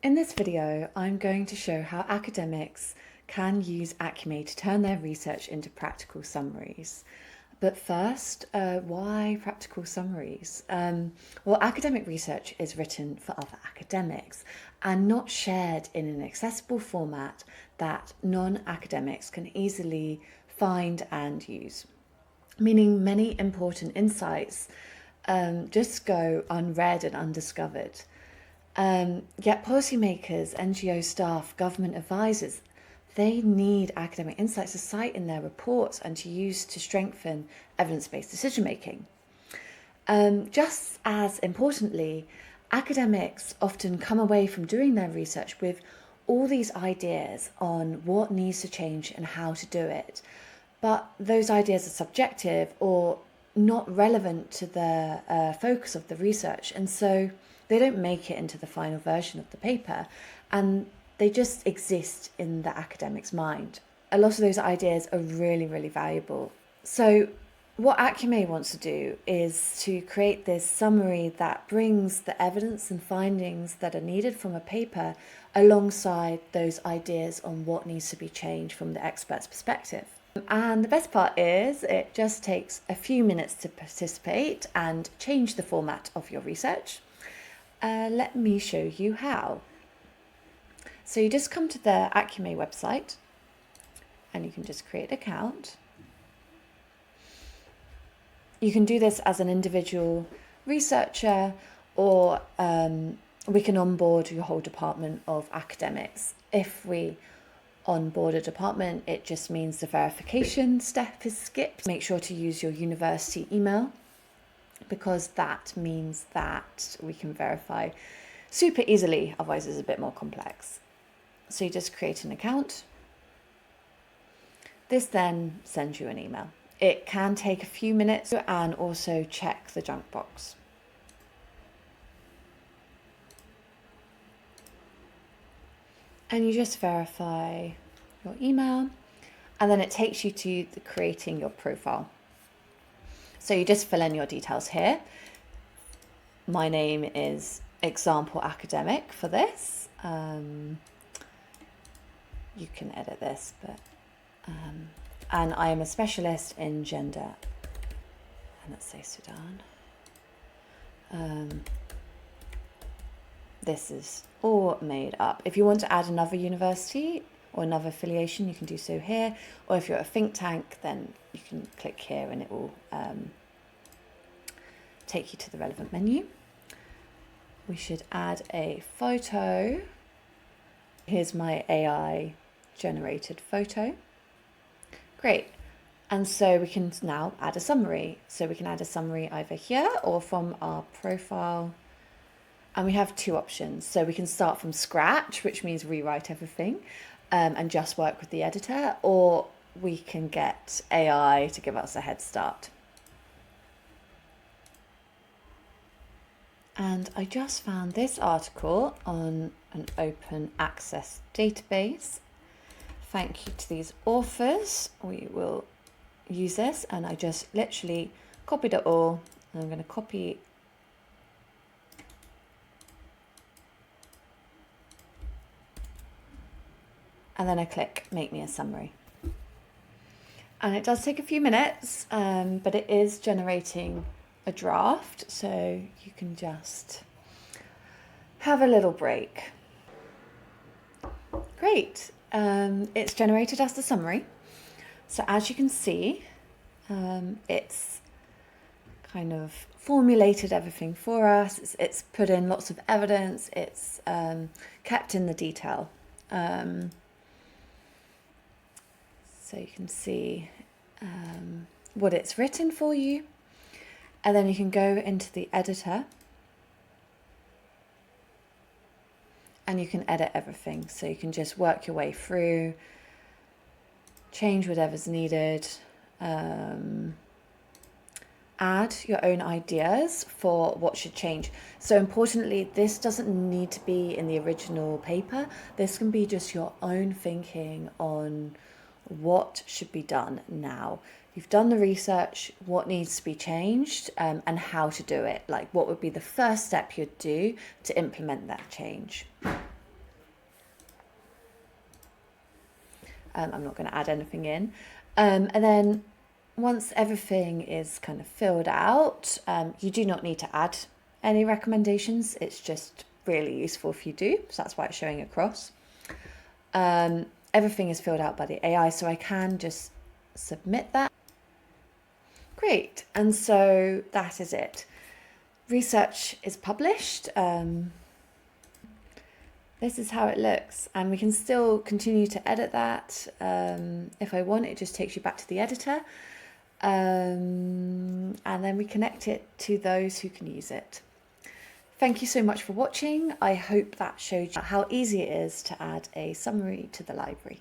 In this video, I'm going to show how academics can use Acume to turn their research into practical summaries. But first, why practical summaries? Well, academic research is written for other academics and not shared in an accessible format that non-academics can easily find and use, meaning many important insights just go unread and undiscovered. Yet policymakers, NGO staff, government advisors, they need academic insights to cite in their reports and to use to strengthen evidence-based decision making. Just as importantly, academics often come away from doing their research with all these ideas on what needs to change and how to do it. But those ideas are subjective or not relevant to the focus of the research. And so they don't make it into the final version of the paper, and they just exist in the academic's mind. A lot of those ideas are really, really valuable. So what Acume wants to do is to create this summary that brings the evidence and findings that are needed from a paper alongside those ideas on what needs to be changed from the expert's perspective. And the best part is it just takes a few minutes to participate and change the format of your research. Let me show you how. So you just come to the Acume website and you can just create an account. You can do this as an individual researcher, or we can onboard your whole department of academics. If we onboard a department, it just means the verification step is skipped. Make sure to use your university email, because that means that we can verify super easily, otherwise it's a bit more complex. So you just create an account. This then sends you an email. It can take a few minutes, and also check the junk box. And you just verify your email, and then it takes you to creating your profile. So you just fill in your details here. My name is Example Academic for this. You can edit this, but and I am a specialist in gender, and let's say Sudan. This is all made up. If you want to add another university or another affiliation, you can do so here. Or if you're a think tank, then you can click here and it will take you to the relevant menu. We should add a photo. Here's my AI generated photo. Great. And so we can now add a summary. So we can add a summary either here or from our profile. And we have two options. So we can start from scratch, which means rewrite everything and just work with the editor, or we can get AI to give us a head start. And I just found this article on an open access database. Thank you to these authors. We will use this, and I just literally copied it all. And I'm going to copy and then I click make me a summary. And it does take a few minutes, but it is generating a draft, so you can just have a little break. Great. It's generated as the summary. So as you can see, it's kind of formulated everything for us. It's put in lots of evidence. It's kept in the detail. So you can see what it's written for you. And then you can go into the editor and you can edit everything. So you can just work your way through, change whatever's needed, add your own ideas for what should change. So importantly, this doesn't need to be in the original paper. This can be just your own thinking on what should be done now. You've done the research, what needs to be changed, and how to do it. Like what would be the first step you'd do to implement that change. I'm not going to add anything in. And then once everything is kind of filled out, you do not need to add any recommendations. It's just really useful if you do. So that's why it's showing across. Everything is filled out by the AI, so I can just submit that. Great. And so that is it. Research is published. This is how it looks, and we can still continue to edit that. If I want, it just takes you back to the editor, and then we connect it to those who can use it. Thank you so much for watching. I hope that showed you how easy it is to add a summary to the library.